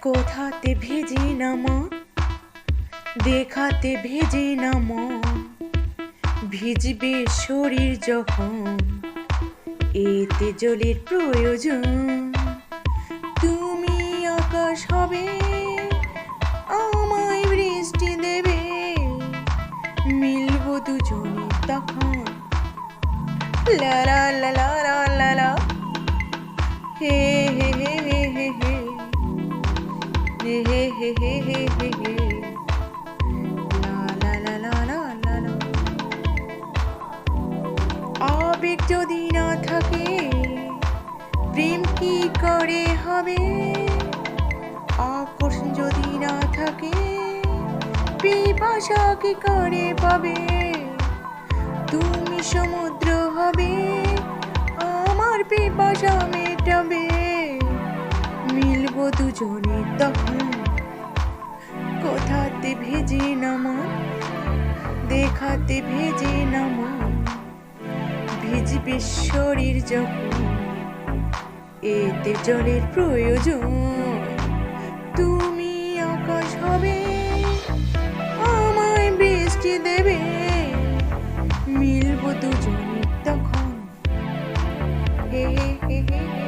কোথাতে ভেজে না মন, দেখাতে ভেজে না মন, ভিজবে শরীর যখন এতে জলের প্রয়োজন। তুমি আকাশ হবে, আমায় বৃষ্টি দেবে, মিলব দুজনে তখন। লা লা লা লা লা লা লা, হে হে হে হে হে হে, হে হে হে হে হে হে হে, লা লা লা লা লা লা লা। আবেগ যদি না থাকে প্রেম কি করে হবে? আকর্ষণ যদি না থাকে পিপাসা কি করে পাবে? তুমি সমুদ্র হবে, আমার পিপাসা মেটাবে, মিলব দুজনে তখন। কোথাতে ভেজে না মন, দেখাতে ভেজে না মন, ভিজবে শরীর যখন এতে জলের প্রয়োজন। তুমি আকাশ হবে, আমায় বৃষ্টি দেবে, মিলব দুজনে তখন। হে হে হে হে হে।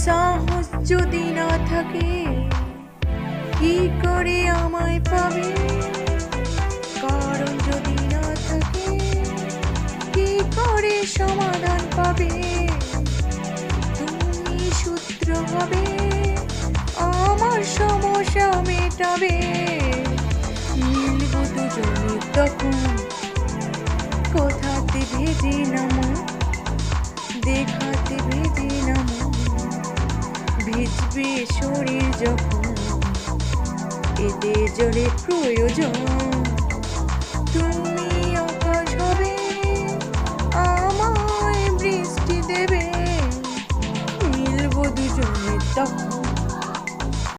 সাহস যদি না থাকে কি করে আমায় পাবে? কারণ যদি না থাকে কি করে সমাধান পাবে? তুমি সূত্র হবে, আমার সমস্যা মেটাবে, মিলব দুজনে তখন। কোথাতে ভেজে না মন, দেখাতে ভেজে না মন, ভিজবে শরীর যখন এতে জলের প্রয়োজন।